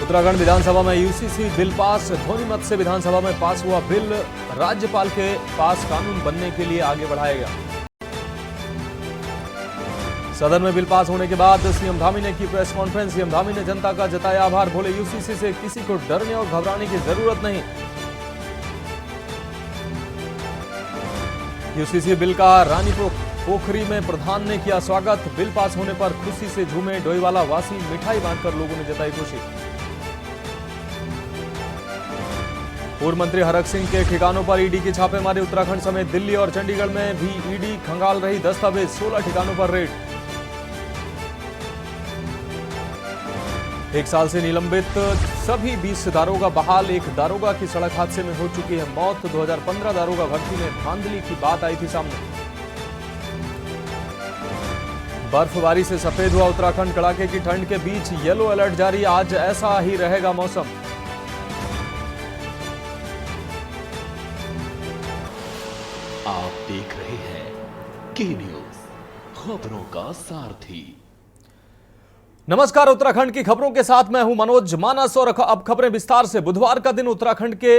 उत्तराखंड विधानसभा में UCC bill pass, ध्वनिमत से विधानसभा में पास हुआ बिल राज्यपाल के पास कानून बनने के लिए आगे बढ़ाया गया। सदन में बिल पास होने के बाद सीएम धामी ने की प्रेस कॉन्फ्रेंस। सीएम धामी ने जनता का जताया आभार, बोले यूसीसी से किसी को डरने और घबराने की जरूरत नहीं। यूसीसी बिल का रानी पोखरी में प्रधान ने किया स्वागत। बिल पास होने पर खुशी से झूमे डोईवाला वासी, मिठाई बांटकर लोगों ने जताई खुशी। पूर्व मंत्री हरक सिंह के ठिकानों पर ईडी की छापेमारी। उत्तराखंड समेत दिल्ली और चंडीगढ़ में भी ईडी खंगाल रही दस्तावेज। 16 ठिकानों पर रेड। 1 साल से निलंबित सभी 20 दारोगा बहाल। एक दारोगा की सड़क हादसे में हो चुकी है मौत। 2015 दारोगा भर्ती में धांधली की बात आई थी सामने। बर्फबारी से सफेद हुआ उत्तराखंड। कड़ाके की ठंड के बीच येलो अलर्ट जारी। आज ऐसा ही रहेगा मौसम। आप देख रहे हैं के न्यूज, खबरों का सारथी। नमस्कार, उत्तराखंड की खबरों के साथ मैं हूं मनोज मानस और अब खबरें विस्तार से। बुधवार का दिन उत्तराखंड के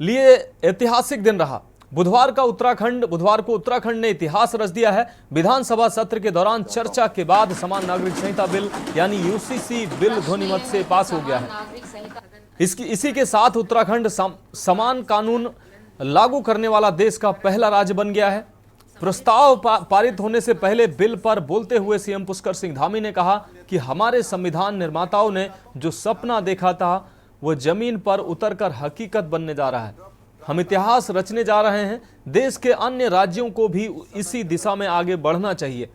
लिए ऐतिहासिक दिन रहा। बुधवार को उत्तराखंड ने इतिहास रच दिया है। विधानसभा सत्र के दौरान चर्चा के बाद समान नागरिक संहिता बिल यानी यूसीसी बिल ध्वनिमत से पास हो गया है। इसी के साथ उत्तराखंड समान कानून लागू करने वाला देश का पहला राज्य बन गया है। प्रस्ताव पारित होने से पहले बिल पर बोलते हुए सीएम पुष्कर सिंह धामी ने कहा कि हमारे संविधान निर्माताओं ने जो सपना देखा था वो जमीन पर उतरकर हकीकत बनने जा रहा है। हम इतिहास रचने जा रहे हैं। देश के अन्य राज्यों को भी इसी दिशा में आगे बढ़ना चाहिए।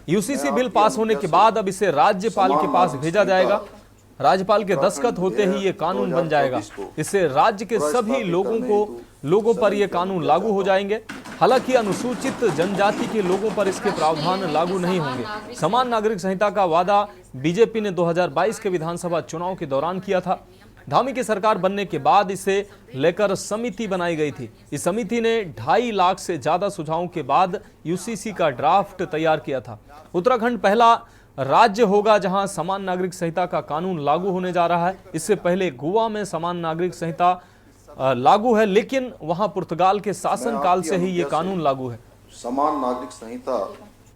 यूसीसी बिल पास होने के बाद अब इसे राज्यपाल के पास भेजा जाएगा। राज्यपाल के दस्तखत होते ही ये कानून बन जाएगा। इससे राज्य के सभी लोगों पर ये कानून लागू हो जाएंगे। हालांकि अनुसूचित जनजाति के लोगों पर इसके प्रावधान लागू नहीं होंगे। समान नागरिक संहिता का वादा बीजेपी ने 2022 के विधानसभा चुनाव के दौरान किया था। धामी की सरकार बनने के बाद इसे लेकर समिति बनाई गई थी। इस समिति ने 2.5 लाख से ज्यादा सुझावों के बाद यूसीसी का ड्राफ्ट तैयार किया था। उत्तराखंड पहला राज्य होगा जहां समान नागरिक संहिता का कानून लागू होने जा रहा है। इससे पहले गोवा में समान नागरिक संहिता लागू है, लेकिन वहां पुर्तगाल के शासन काल से ही ये कानून लागू है। समान नागरिक संहिता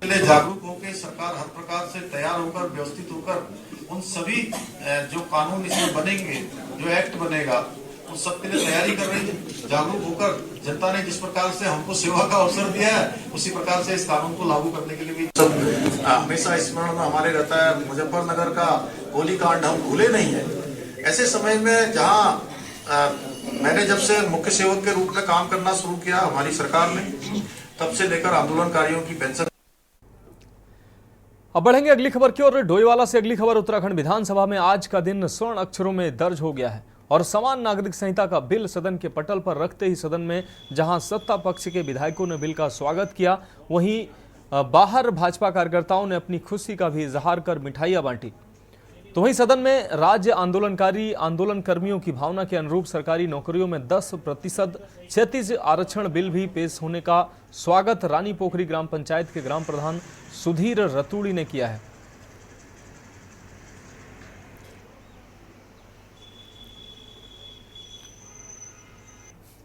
जागरूक होकर सरकार हर प्रकार से तैयार होकर व्यवस्थित होकर उन सभी जो कानून इसमें बनेंगे, जो एक्ट बनेगा, उन सब के लिए तैयारी कर रही है। जागरूक होकर जनता ने जिस प्रकार से हमको सेवा का अवसर दिया है, उसी प्रकार से इस कानून को लागू करने के लिए भी हमेशा स्मरण में हमारे रहता है। मुजफ्फरनगर का गोलीकांड हम भूले नहीं है। ऐसे समय में जहाँ मैंने जब से मुख्य सेवक के रूप में काम करना शुरू किया हमारी सरकार ने, तब से लेकर आंदोलनकारियों की पेंशन। अब बढ़ेंगे अगली खबर की ओर। डोईवाला से अगली खबर। उत्तराखंड विधानसभा में आज का दिन स्वर्ण अक्षरों में दर्ज हो गया है और समान नागरिक संहिता का बिल सदन के पटल पर रखते ही सदन में जहां सत्ता पक्ष के विधायकों ने बिल का स्वागत किया, वहीं बाहर भाजपा कार्यकर्ताओं ने अपनी खुशी का भी इजहार कर मिठाइयां बांटी। तो वहीं सदन में राज्य आंदोलनकर्मियों की भावना के अनुरूप सरकारी नौकरियों में 10% क्षैतिज आरक्षण बिल भी पेश होने का स्वागत रानी पोखरी ग्राम पंचायत के ग्राम प्रधान सुधीर रतूड़ी ने किया है।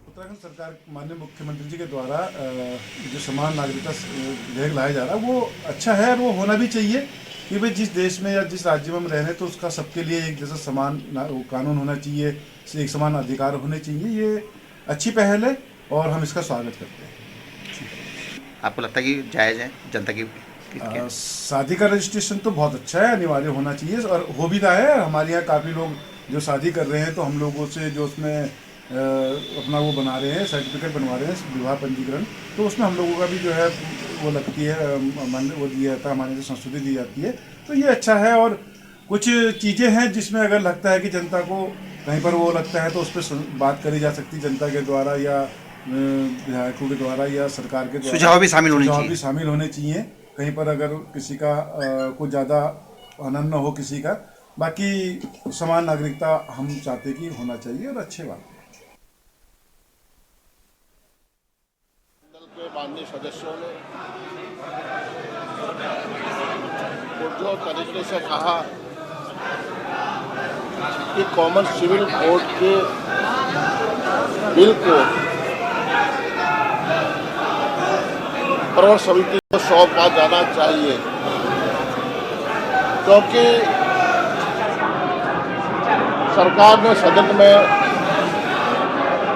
उत्तराखंड सरकार माननीय मुख्यमंत्री जी के द्वारा जो समान नागरिकता विधेयक लाया जा रहा है वो अच्छा है और वो होना भी चाहिए कि भाई जिस देश में या जिस राज्य में हम रह रहे हैं तो उसका सबके लिए एक जैसा समान कानून होना चाहिए, एक समान अधिकार होने चाहिए। ये अच्छी पहल है और हम इसका स्वागत करते हैं। आपको लगता है कि जायज़ है जनता की शादी का रजिस्ट्रेशन तो बहुत अच्छा है, अनिवार्य होना चाहिए और हो भी रहा है। हमारे यहाँ काफ़ी लोग जो शादी कर रहे हैं तो हम लोगों से जो उसमें अपना वो बना रहे हैं, सर्टिफिकेट बनवा रहे हैं विवाह पंजीकरण, तो उसमें हम लोगों का भी जो है वो लगती है, वो दिया जाता है, हमारे से संस्तुति दी जाती है। तो ये अच्छा है। और कुछ चीज़ें हैं जिसमें अगर लगता है कि जनता को कहीं पर वो लगता है तो उस पर बात करी जा सकती जनता के द्वारा या विधायकों के द्वारा या सरकार के द्वारा। सुझाव भी शामिल होने चाहिए कहीं पर अगर किसी का कुछ ज़्यादा आनंद न हो किसी का। बाकी समान नागरिकता हम चाहते कि होना चाहिए और अच्छी बात है। के माननीय सदस्यों ने जो तरीके से कहा कि कॉमन सिविल कोड के बिल को प्रवर समिति को सौंपा जाना चाहिए, क्योंकि सरकार ने सदन में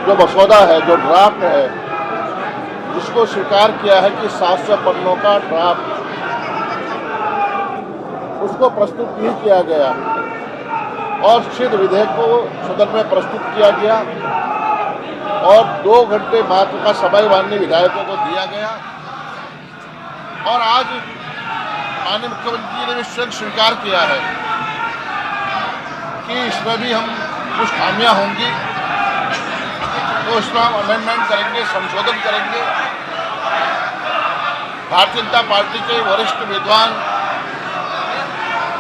जो मसौदा है, जो ड्राफ्ट है, जिसको स्वीकार किया है कि 700 पन्नों का ड्राफ्ट, उसको प्रस्तुत नहीं किया गया और सिद्ध विधेयक को सदन में प्रस्तुत किया गया और 2 घंटे महत्व का समय माननीय विधायकों को दिया गया। और आज माननीय मुख्यमंत्री ने भी स्वयं स्वीकार किया है कि इसमें भी हम कुछ खामियां होंगी, तो इसमें हम अमेंडमेंट करेंगे, संशोधन करेंगे। भारतीय जनता पार्टी के वरिष्ठ विद्वान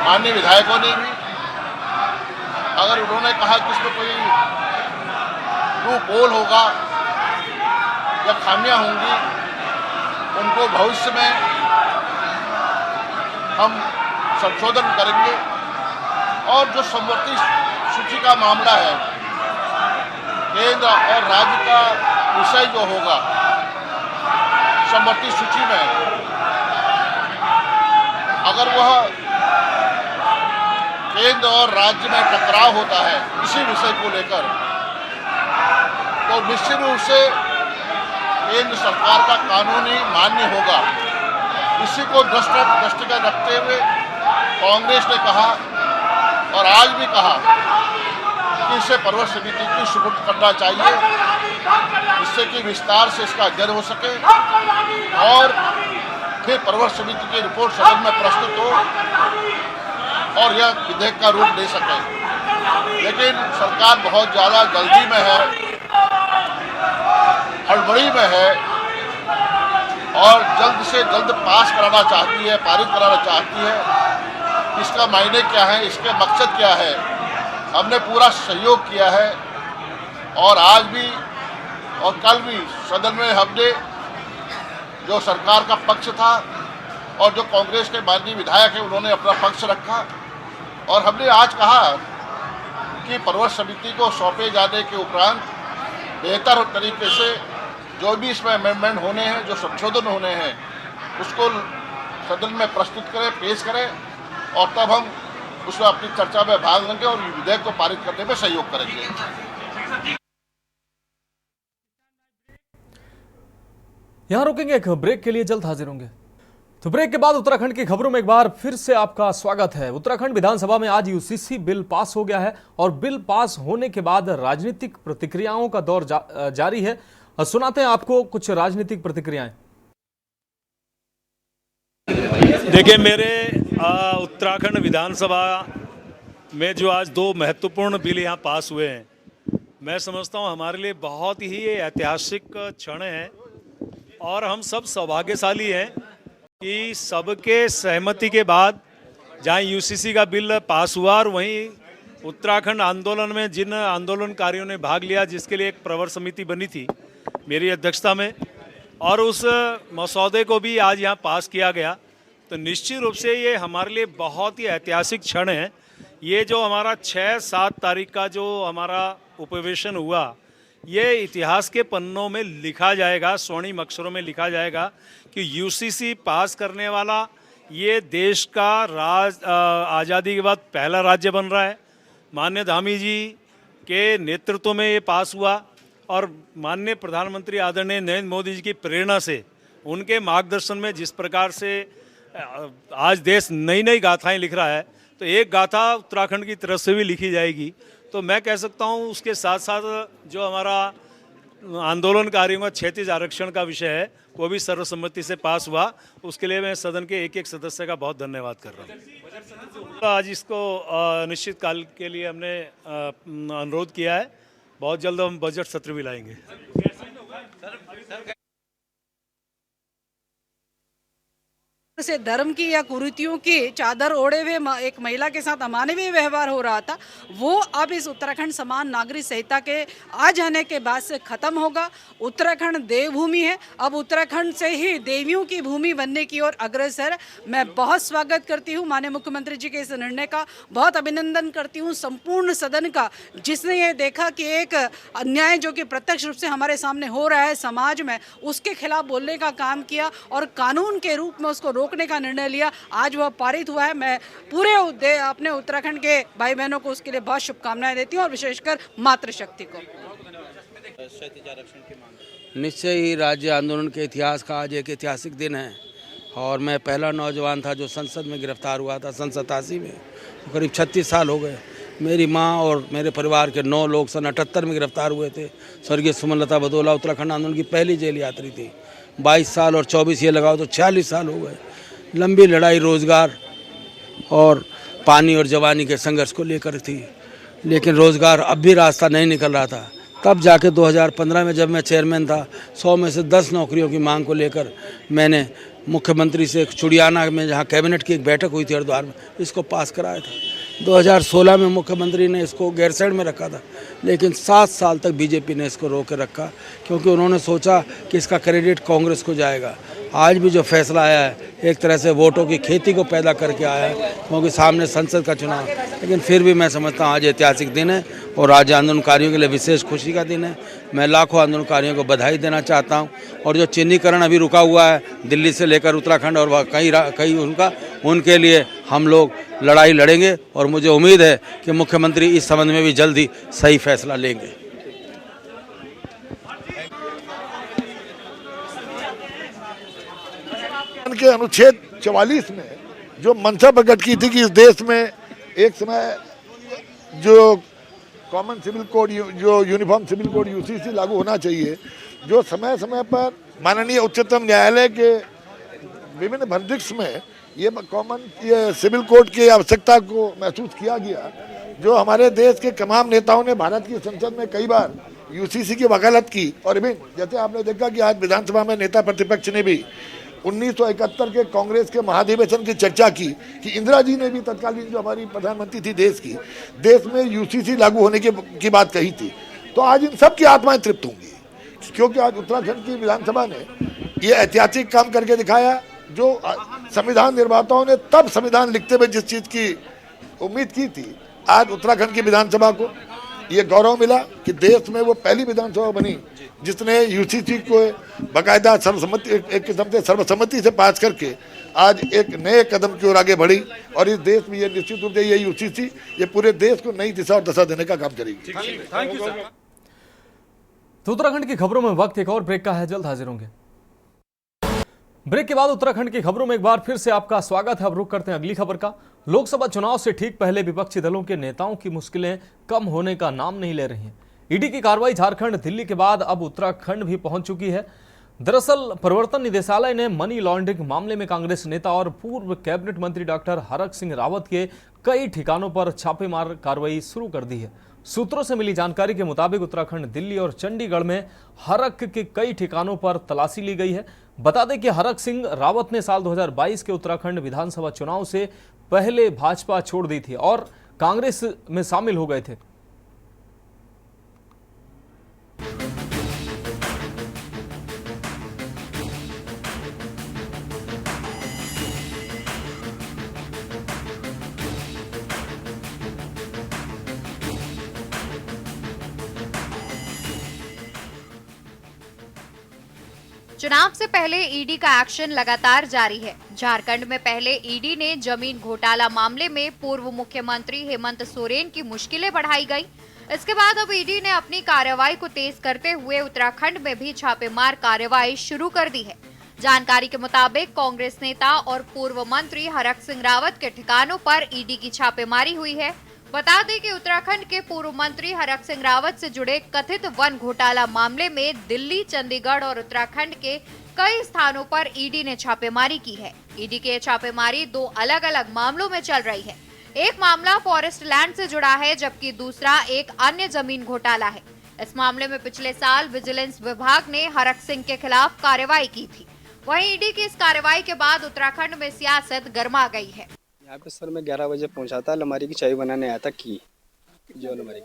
माननीय विधायकों ने भी, अगर उन्होंने कहा कि इसमें कोई लूपहोल होगा या खामियां होंगी, उनको भविष्य में हम संशोधन करेंगे। और जो समवर्ती सूची का मामला है, केंद्र और राज्य का विषय जो होगा समवर्ती सूची में, अगर वह केंद्र और राज्य में टकराव होता है इसी विषय को लेकर, तो निश्चित रूप से केंद्र सरकार का कानूनी मान्य होगा। इसी को दृष्टिगत रखते हुए कांग्रेस ने कहा और आज भी कहा कि इसे प्रवर समिति की सुपुर्द करना चाहिए, जिससे कि विस्तार से इसका अध्ययन हो सके और फिर प्रवर समिति की रिपोर्ट सदन में प्रस्तुत हो और यह विधेयक का रूप ले सके। लेकिन सरकार बहुत ज़्यादा जल्दी में है, हड़बड़ी में है और जल्द से जल्द पास कराना चाहती है, पारित कराना चाहती है। इसका मायने क्या है, इसके मकसद क्या है, हमने पूरा सहयोग किया है और आज भी और कल भी सदन में हमने जो सरकार का पक्ष था और जो कांग्रेस के माननीय विधायक हैं उन्होंने अपना पक्ष रखा और हमने आज कहा कि प्रवर समिति को सौंपे जाने के उपरांत बेहतर तरीके से जो भी इसमें अमेंडमेंट होने हैं, जो संशोधन होने हैं, उसको सदन में प्रस्तुत करें, पेश करें और तब हम उसमें अपनी चर्चा में भाग लेंगे और विधेयक को पारित करने में सहयोग करेंगे। यहां रोकेंगे, एक ब्रेक के लिए जल्द हाजिर होंगे। तो ब्रेक के बाद उत्तराखंड की खबरों में एक बार फिर से आपका स्वागत है। उत्तराखंड विधानसभा में आज यूसीसी बिल पास हो गया है और बिल पास होने के बाद राजनीतिक प्रतिक्रियाओं का दौर जारी है। सुनाते हैं आपको कुछ राजनीतिक प्रतिक्रियाएं। देखिए, मेरे उत्तराखंड विधानसभा में जो आज 2 महत्वपूर्ण बिल यहाँ पास हुए हैं, मैं समझता हूँ हमारे लिए बहुत ही ऐतिहासिक क्षण है और हम सब सौभाग्यशाली हैं कि सबके सहमति के बाद जहाँ यूसीसी का बिल पास हुआ और वहीं उत्तराखंड आंदोलन में जिन आंदोलनकारियों ने भाग लिया, जिसके लिए एक प्रवर समिति बनी थी मेरी अध्यक्षता में, और उस मसौदे को भी आज यहाँ पास किया गया, तो निश्चित रूप से ये हमारे लिए बहुत ही ऐतिहासिक क्षण है। ये जो हमारा 6-7 तारीख का जो हमारा उपवेशन हुआ, ये इतिहास के पन्नों में लिखा जाएगा, स्वर्णिम अक्षरों में लिखा जाएगा कि यूसीसी पास करने वाला ये देश का आज़ादी के बाद पहला राज्य बन रहा है। माननीय धामी जी के नेतृत्व में ये पास हुआ और माननीय प्रधानमंत्री आदरणीय नरेंद्र मोदी जी की प्रेरणा से, उनके मार्गदर्शन में जिस प्रकार से आज देश नई नई गाथाएं लिख रहा है, तो एक गाथा उत्तराखंड की तरफ से भी लिखी जाएगी। तो मैं कह सकता हूं उसके साथ साथ जो हमारा आंदोलनकारियों का क्षैतिज आरक्षण का विषय है, वो भी सर्वसम्मति से पास हुआ। उसके लिए मैं सदन के एक एक सदस्य का बहुत धन्यवाद कर रहा हूँ। आज इसको निश्चित काल के लिए हमने अनुरोध किया है। बहुत जल्द हम बजट सत्र भी लाएंगे। से धर्म की या कुरीतियों की चादर ओढ़े हुए एक महिला के साथ अमानवीय व्यवहार हो रहा था, वो अब इस उत्तराखंड समान नागरिक संहिता के आ जाने के बाद से खत्म होगा। उत्तराखंड देवभूमि है, अब उत्तराखंड से ही देवियों की भूमि बनने की ओर अग्रसर है। मैं बहुत स्वागत करती हूँ माननीय मुख्यमंत्री जी के इस निर्णय का, बहुत अभिनंदन करती हूँ संपूर्ण सदन का, जिसने ये देखा कि एक अन्याय जो कि प्रत्यक्ष रूप से हमारे सामने हो रहा है समाज में, उसके खिलाफ बोलने का काम किया और कानून के रूप में उसको रोकने का निर्णय लिया। आज वह पारित हुआ है। मैं पूरे अपने उत्तराखंड के भाई बहनों को उसके लिए बहुत शुभकामनाएं देती हूँ और विशेषकर मातृशक्ति को। निश्चय ही राज्य आंदोलन के इतिहास का आज एक ऐतिहासिक दिन है और मैं पहला नौजवान था जो संसद में गिरफ्तार हुआ था सन 87 में। करीब 36 साल हो गए। मेरी माँ और मेरे परिवार के 9 लोग सन 78 में गिरफ्तार हुए थे। स्वर्गीय सुमनलता भदौला उत्तराखंड आंदोलन की पहली जेल यात्री थी। 22 साल और 24 ये लगाओ तो 46 साल हो गए। लंबी लड़ाई रोज़गार और पानी और जवानी के संघर्ष को लेकर थी, लेकिन रोज़गार अब भी रास्ता नहीं निकल रहा था। तब जाके 2015 में जब मैं चेयरमैन था, 100 में से 10 नौकरियों की मांग को लेकर मैंने मुख्यमंत्री से चुड़ियाना में जहाँ कैबिनेट की एक बैठक हुई थी हरिद्वार में, इसको पास कराया था। 2016 में मुख्यमंत्री ने इसको गैरसैंण में रखा था, लेकिन 7 साल तक बीजेपी ने इसको रोक के रखा, क्योंकि उन्होंने सोचा कि इसका क्रेडिट कांग्रेस को जाएगा। आज भी जो फैसला आया है एक तरह से वोटों की खेती को पैदा करके आया है, क्योंकि सामने संसद का चुनाव, लेकिन फिर भी मैं समझता हूँ आज ऐतिहासिक दिन है और राज्य आंदोलनकारियों के लिए विशेष खुशी का दिन है। मैं लाखों आंदोलनकारियों को बधाई देना चाहता हूँ और जो चिन्हीकरण अभी रुका हुआ है दिल्ली से लेकर उत्तराखंड और कई उनके लिए हम लोग लड़ाई लड़ेंगे और मुझे उम्मीद है कि मुख्यमंत्री इस संबंध में भी जल्द ही सही फैसला लेंगे। के अनुच्छेद 44 में जो मंशा प्रकट की थी कि इस देश में एक समय जो कॉमन सिविल कोड, जो यूनिफॉर्म सिविल कोड यूसीसी लागू होना चाहिए, जो समय समय पर माननीय उच्चतम न्यायालय के विभिन्न भर्डिक्ट्स में ये सिविल कोड की आवश्यकता को महसूस किया गया। जो हमारे देश के तमाम नेताओं ने भारत की संसद में कई बार यूसीसी की वकालत की और जैसे आपने देखा कि आज विधानसभा में नेता प्रतिपक्ष ने भी 1971 के कांग्रेस के महाधिवेशन की चर्चा की कि इंदिरा जी ने भी तत्कालीन जो हमारी प्रधानमंत्री थी देश में यूसीसी लागू होने की बात कही थी। तो आज इन सब की आत्माएं तृप्त होंगी, क्योंकि आज उत्तराखंड की विधानसभा ने ये ऐतिहासिक काम करके दिखाया, जो संविधान निर्माताओं ने तब संविधान लिखते हुए जिस चीज़ की उम्मीद की थी, आज उत्तराखंड की विधानसभा को ये गौरव मिला कि देश में वो पहली विधानसभा बनी जिसने यूसीसी को बाकायदा एक किस्म से सर्वसम्मति से पास करके आज एक नए कदम की ओर आगे बढ़ी और इस देश में ये निश्चित रूप से ये यूसीसी ये पूरे देश को नई दिशा और दशा देने का काम करेगी। Thank you sir. तो उत्तराखंड की खबरों में वक्त एक और ब्रेक का है, जल्द हाजिर होंगे। ब्रेक के बाद उत्तराखंड की खबरों में एक बार फिर से आपका स्वागत है। अब रुक करते हैं अगली खबर का। लोकसभा चुनाव से ठीक पहले विपक्षी दलों के नेताओं की मुश्किलें कम होने का नाम नहीं ले रही हैं। ईडी की कार्रवाई झारखंड, दिल्ली के बाद अब उत्तराखंड भी पहुंच चुकी है। दरअसल प्रवर्तन निदेशालय ने मनी लॉन्ड्रिंग मामले में कांग्रेस नेता और पूर्व कैबिनेट मंत्री डॉक्टर हरक सिंह रावत के कई ठिकानों पर छापेमार कार्रवाई शुरू कर दी है। सूत्रों से मिली जानकारी के मुताबिक उत्तराखंड, दिल्ली और चंडीगढ़ में हरक के कई ठिकानों पर तलाशी ली गई है। बता दें कि हरक सिंह रावत ने साल 2022 के उत्तराखंड विधानसभा चुनाव से पहले भाजपा छोड़ दी थी और कांग्रेस में शामिल हो गए थे। चुनाव से पहले ईडी का एक्शन लगातार जारी है। झारखंड में पहले ईडी ने जमीन घोटाला मामले में पूर्व मुख्यमंत्री हेमंत सोरेन की मुश्किलें बढ़ाई गई। इसके बाद अब ईडी ने अपनी कार्रवाई को तेज करते हुए उत्तराखंड में भी छापेमार कार्रवाई शुरू कर दी है। जानकारी के मुताबिक कांग्रेस नेता और पूर्व मंत्री हरक सिंह रावत के ठिकानों पर ईडी की छापेमारी हुई है। बता दें कि उत्तराखंड के पूर्व मंत्री हरक सिंह रावत से जुड़े कथित वन घोटाला मामले में दिल्ली, चंडीगढ़ और उत्तराखंड के कई स्थानों पर ईडी ने छापेमारी की है। ईडी की छापेमारी 2 अलग-अलग मामलों में चल रही है। एक मामला फॉरेस्ट लैंड से जुड़ा है, जबकि दूसरा एक अन्य जमीन घोटाला है। इस मामले में पिछले साल विजिलेंस विभाग ने हरक सिंह के खिलाफ कार्रवाई की थी। वहीं ईडी की इस कार्रवाई के बाद उत्तराखंड में सियासत गर्मा गई है। यहाँ पे सर मैं 11 बजे पहुँचा था, अलमारी की चाय बनाने आया था की जो अलमारी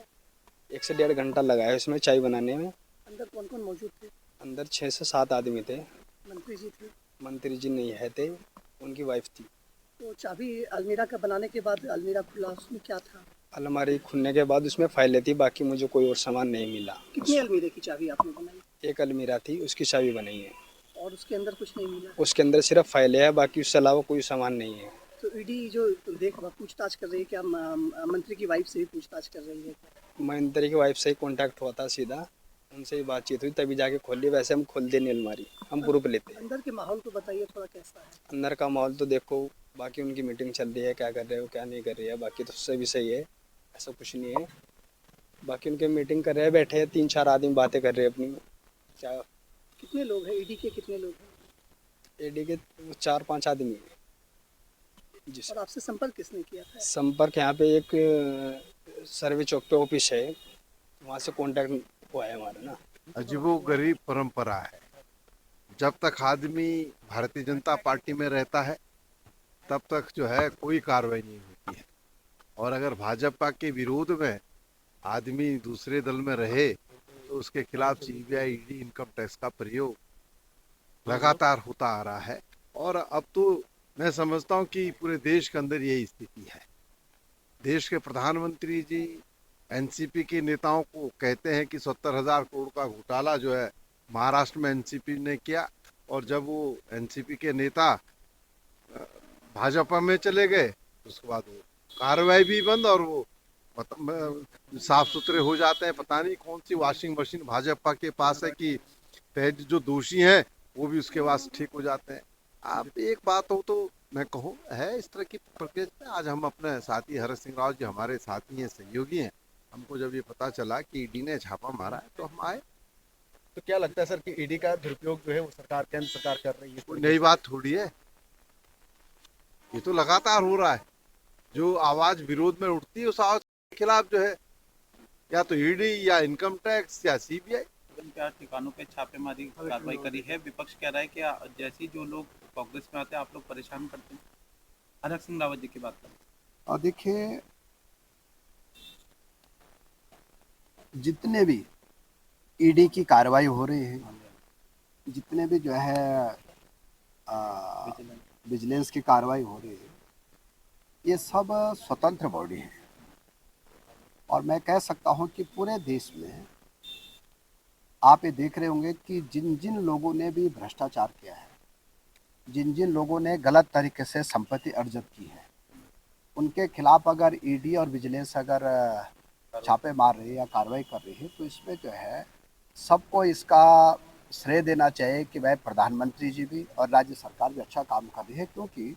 1 से 1.5 घंटा लगा है उसमें चाय बनाने में। अंदर कौन कौन मौजूद थे? अंदर 6 से 7 आदमी थे। मंत्री जी थे? मंत्री जी नहीं है थे, उनकी वाइफ थी। तो चाबी अलमीरा का बनाने के बाद अलमीरा खुला, उसमें क्या था? अलमारी खुलने के बाद उसमें फाइलें थी, बाकी मुझे कोई और सामान नहीं मिला। कितनी अलमीरे की चाबी आपने बनाई? एक अलमीरा थी, उसकी चाबी बनाई है। और उसके अंदर कुछ नहीं मिला? उसके अंदर सिर्फ फाइलें हैं, बाकी उसके अलावा कोई सामान नहीं है। तो ईडी जो पूछताछ कर रही है, क्या मंत्री की वाइफ से भी पूछताछ कर रही है? मंत्री की वाइफ से ही कॉन्टैक्ट हुआ था, सीधा उनसे ही बातचीत हुई, तभी जाके खोली। वैसे हम खोल देने अलमारी, हम प्रूफ लेते। अंदर के माहौल को बताइए थोड़ा, कैसा है अंदर का माहौल? तो देखो, बाकी उनकी मीटिंग चल रही है, क्या कर रहे हो क्या नहीं कर रही है, बाकी तो उससे भी सही है, ऐसा कुछ नहीं है। बाकी उनके मीटिंग कर रहे हैं, बैठे हैं 3-4 आदमी बातें कर रहे हैं अपनी। क्या कितने लोग हैं ईडी के? कितने लोग हैं ईडी के? 4-5 आदमी हैं। और आपसे संपर्क किसने किया था? संपर्क यहाँ पे एक सर्वे चौक पे ऑफिस है, वहाँ से कॉन्टैक्ट हुआ है हमारा ना। अजीबोगरीब परंपरा है। जब तक आदमी भारतीय जनता पार्टी में रहता है तब तक जो है कोई कार्रवाई नहीं होती है, और अगर भाजपा के विरोध में आदमी दूसरे दल में रहे तो उसके खिलाफ सीबीआई, ईडी, इनकम टैक्स का प्रयोग लगातार होता आ रहा है। और अब तो मैं समझता हूँ कि पूरे देश के अंदर यही स्थिति है। देश के प्रधानमंत्री जी एनसीपी के नेताओं को कहते हैं कि 70,000 करोड़ का घोटाला जो है महाराष्ट्र में एनसीपी ने किया, और जब वो एनसीपी के नेता भाजपा में चले गए उसके बाद वो कार्रवाई भी बंद और वो साफ सुथरे हो जाते हैं। पता नहीं कौन सी वॉशिंग मशीन भाजपा के पास है कि जो दोषी हैं वो भी उसके पास ठीक हो जाते हैं। अब एक बात हो तो मैं कहूँ है इस तरह की प्रक्रिया। आज हम अपने साथी हरक सिंह रावत जी हमारे साथी हैं, सहयोगी हैं, हमको जब ये पता चला कि ईडी ने छापा मारा है तो हम आए। तो क्या लगता है सर कि ईडी का दुरुपयोग जो है वो सरकार, केंद्र सरकार कर रही है? कोई नई बात थोड़ी है, ये तो लगातार हो रहा है। जो आवाज विरोध में उठती है उस आवाज के खिलाफ जो है या तो ईडी या इनकम टैक्स या सीबीआई 4 ठिकानों पे छापेमारी कार्रवाई करी है। विपक्ष कह रहा है कि जैसे जो लोग कांग्रेस में आते हैं आप लोग परेशान करते हैं। हरक सिंह रावत जी की बात करें। देखिए, जितने भी ईडी की कार्रवाई हो रही है, जितने भी जो है विजिलेंस की कार्रवाई हो रही है, ये सब स्वतंत्र बॉडी है। और मैं कह सकता हूं कि पूरे देश में आप ये देख रहे होंगे कि जिन जिन लोगों ने भी भ्रष्टाचार किया है, जिन जिन लोगों ने गलत तरीके से संपत्ति अर्जित की है, उनके खिलाफ अगर ईडी और विजिलेंस अगर छापे मार रही है या कार्रवाई कर रही है, तो इसमें जो है सबको इसका श्रेय देना चाहिए कि भाई प्रधानमंत्री जी भी और राज्य सरकार भी अच्छा काम कर रही है, क्योंकि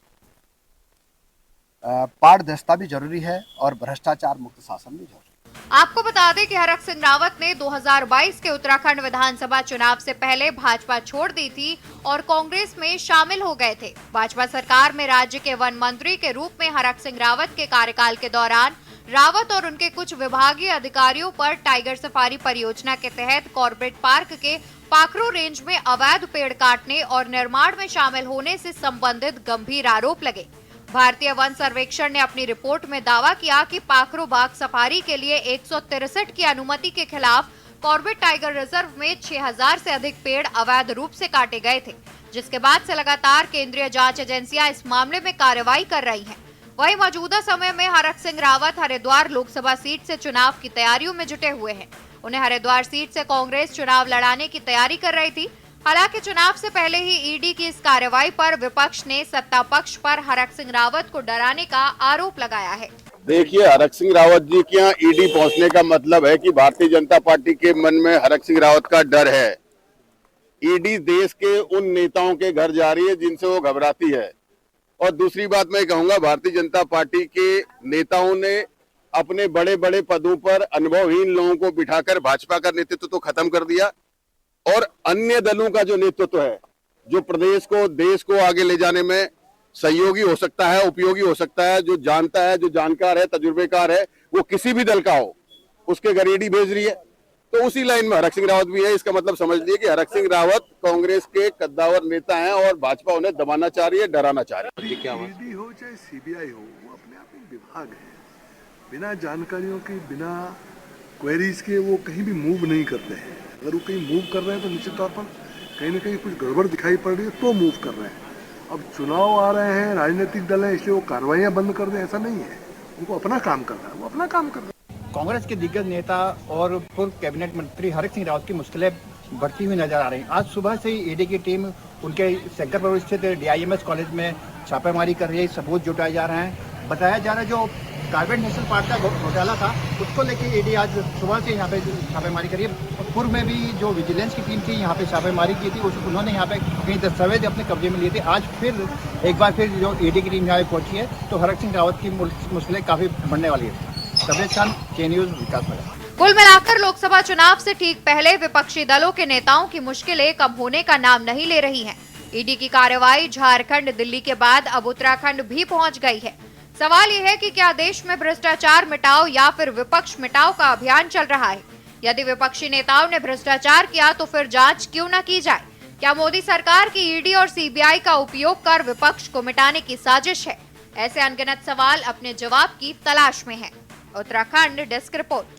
पारदर्शिता भी जरूरी है और भ्रष्टाचार मुक्त शासन भी जरूरी है। आपको बता दें कि हरक सिंह रावत ने 2022 के उत्तराखंड विधानसभा चुनाव से पहले भाजपा छोड़ दी थी और कांग्रेस में शामिल हो गए थे। भाजपा सरकार में राज्य के वन मंत्री के रूप में हरक सिंह रावत के कार्यकाल के दौरान रावत और उनके कुछ विभागीय अधिकारियों पर टाइगर सफारी परियोजना के तहत कॉर्बेट पार्क के पाखरू रेंज में अवैध पेड़ काटने और निर्माण में शामिल होने से संबंधित गंभीर आरोप लगे। भारतीय वन सर्वेक्षण ने अपनी रिपोर्ट में दावा किया कि पाखरू बाघ सफारी के लिए 163 की अनुमति के खिलाफ कॉर्बेट टाइगर रिजर्व में 6000 से अधिक पेड़ अवैध रूप से काटे गए थे, जिसके बाद से लगातार केंद्रीय जांच एजेंसियां इस मामले में कार्रवाई कर रही हैं। वहीं मौजूदा समय में हरक सिंह रावत हरिद्वार लोकसभा सीट से चुनाव की तैयारियों में जुटे हुए हैं। उन्हें हरिद्वार सीट से कांग्रेस चुनाव लड़ाने की तैयारी कर रही थी। हालांकि चुनाव से पहले ही ईडी की इस कार्रवाई पर विपक्ष ने सत्ता पक्ष पर हरक सिंह रावत को डराने का आरोप लगाया है। देखिए, हरक सिंह रावत जी के यहाँ ईडी पहुंचने का मतलब है कि भारतीय जनता पार्टी के मन में हरक सिंह रावत का डर है। ईडी देश के उन नेताओं के घर जा रही है जिनसे वो घबराती है। और दूसरी बात मैं कहूंगा, भारतीय जनता पार्टी के नेताओं ने अपने बड़े बड़े पदों पर अनुभवहीन लोगों को बिठाकर भाजपा का नेतृत्व तो खत्म कर दिया, और अन्य दलों का जो नेतृत्व है, जो प्रदेश को, देश को आगे ले जाने में सहयोगी हो सकता है, उपयोगी हो सकता है, जो जानता है, जो जानकार है, तजुर्बेकार है, वो किसी भी दल का हो, उसके घर ईडी भेज रही है। तो उसी लाइन में हरक सिंह रावत भी है। इसका मतलब समझ लीजिए कि हरक सिंह रावत कांग्रेस के कद्दावर नेता हैं और भाजपा उन्हें दबाना चाह रही है, डराना चाह रही है। ईडी हो चाहे सीबीआई हो, वो अपने आप एक विभाग है। बिना जानकारियों के, बिना क्वेरीज के वो कहीं भी मूव नहीं करते हैं। अगर वो कहीं मूव कर रहे हैं तो निश्चित तौर पर कहीं ना कहीं कुछ गड़बड़ दिखाई पड़ रही है तो मूव कर रहे हैं। अब चुनाव आ रहे हैं, राजनीतिक दल है, इसलिए वो कार्रवाइयाँ बंद कर दें, ऐसा नहीं है। उनको अपना काम करना है, वो अपना काम कर रहे हैं। कांग्रेस के दिग्गज नेता और पूर्व कैबिनेट मंत्री हरक सिंह रावत की मुश्किलें बढ़ती हुई नजर आ रही हैं। आज सुबह से ही ईडी की टीम उनके शंकरपुर स्थित DIMS कॉलेज में छापेमारी कर रही है। सबूत जुटाए जा रहे हैं। बताया जा रहा है जो कार्बेट नेशनल पार्क का घोटाला था उसको लेकर ईडी आज सुबह से यहाँ पे छापेमारी करी है। पूर्व में भी जो विजिलेंस की टीम थी यहाँ पे छापेमारी की थी, उन्होंने यहाँ पे कई दस्तावेज अपने कब्जे में लिए थे। आज फिर एक बार फिर जो ईडी की टीम यहाँ पे पहुंची है तो हरक सिंह रावत की मुश्किलें काफी बढ़ने वाली है। तबरेज खान, के न्यूज़, विकासनगर। कुल मिलाकर लोकसभा चुनाव से ठीक पहले विपक्षी दलों के नेताओं की मुश्किलें कम होने का नाम नहीं ले रही हैं। ईडी की कार्रवाई झारखंड, दिल्ली के बाद अब उत्तराखंड भी पहुंच गई है। सवाल यह है कि क्या देश में भ्रष्टाचार मिटाओ या फिर विपक्ष मिटाओ का अभियान चल रहा है। यदि विपक्षी नेताओं ने भ्रष्टाचार किया तो फिर जांच क्यों न की जाए। क्या मोदी सरकार की ईडी और सीबीआई का उपयोग कर विपक्ष को मिटाने की साजिश है। ऐसे अनगिनत सवाल अपने जवाब की तलाश में है। Uttarakhand desk report.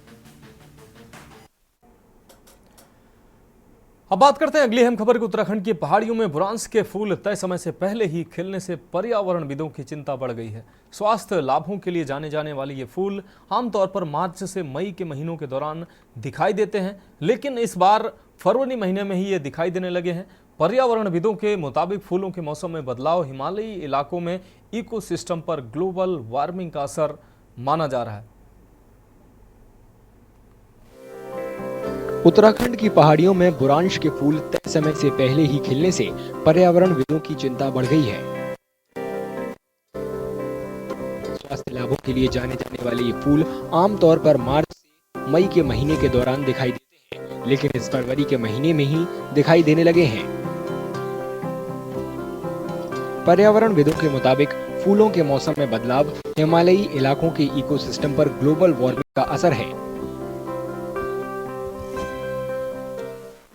अब बात करते हैं अगली अहम खबर की। उत्तराखंड की पहाड़ियों में बुरांस के फूल तय समय से पहले ही खिलने से पर्यावरणविदों की चिंता बढ़ गई है। स्वास्थ्य लाभों के लिए जाने जाने वाले ये फूल आमतौर पर मार्च से मई के महीनों के दौरान दिखाई देते हैं, लेकिन इस बार फरवरी महीने में ही ये दिखाई देने लगे हैं। पर्यावरणविदों के मुताबिक फूलों के मौसम में बदलाव हिमालयी इलाकों में इकोसिस्टम पर ग्लोबल वार्मिंग का असर माना जा रहा है। उत्तराखंड की पहाड़ियों में बुरांश के फूल तय समय से पहले ही खिलने से पर्यावरणविदों की चिंता बढ़ गई है। स्वास्थ्य लाभों के लिए जाने जाने वाले ये फूल आमतौर पर मार्च से मई के महीने के दौरान दिखाई देते हैं, लेकिन इस फरवरी के महीने में ही दिखाई देने लगे हैं। पर्यावरणविदों के मुताबिक फूलों के मौसम में बदलाव हिमालयी इलाकों के इकोसिस्टम पर ग्लोबल वार्मिंग का असर है।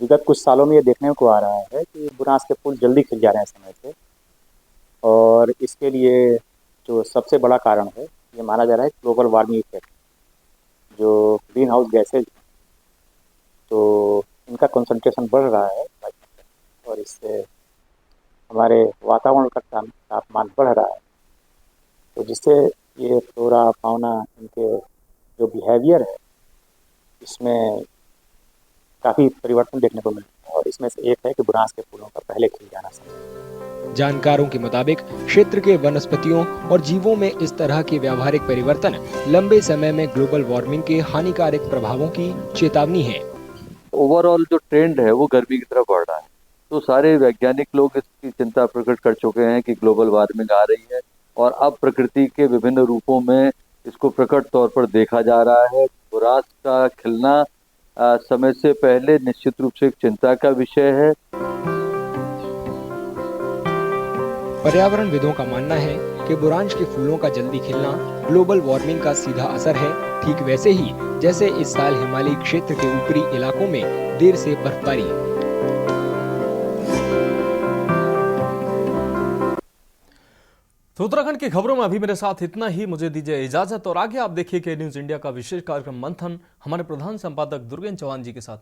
विगत कुछ सालों में ये देखने को आ रहा है कि बुरांस के फूल जल्दी खिल जा रहे हैं समय से, और इसके लिए जो सबसे बड़ा कारण है ये माना जा रहा है ग्लोबल वार्मिंग इफेक्ट। जो ग्रीन हाउस गैसेज तो इनका कंसंट्रेशन बढ़ रहा है और इससे हमारे वातावरण का तापमान बढ़ रहा है, तो जिससे ये फ्लोरा फाउना इनके जो बिहेवियर है इसमें काफी परिवर्तन देखने को मिलता है, और इसमें से एक है कि बुरांस के फूलों का पहले खिल जाना समय। जानकारों के मुताबिक क्षेत्र के वनस्पतियों और जीवों में इस तरह के व्यावहारिक परिवर्तन लंबे समय में ग्लोबल वार्मिंग के हानिकारक प्रभावों की चेतावनी है। ओवरऑल जो ट्रेंड है वो गर्मी की तरफ बढ़ रहा है, तो सारे वैज्ञानिक लोग इसकी चिंता प्रकट कर चुके हैं कि ग्लोबल वार्मिंग आ रही है, और अब प्रकृति के विभिन्न रूपों में इसको प्रकट तौर पर देखा जा रहा है। बुरांस का खिलना समय से पहले निश्चित रूप से एक चिंता का विषय है। पर्यावरणविदों का मानना है कि बुरांश के फूलों का जल्दी खिलना ग्लोबल वार्मिंग का सीधा असर है, ठीक वैसे ही जैसे इस साल हिमालयी क्षेत्र के ऊपरी इलाकों में देर से बर्फबारी। तो उत्तराखंड की खबरों में अभी मेरे साथ इतना ही। मुझे दीजिए इजाजत, और आगे आप देखिए के न्यूज इंडिया का विशेष कार्यक्रम मंथन हमारे प्रधान संपादक दुर्गेन चौहान जी के साथ।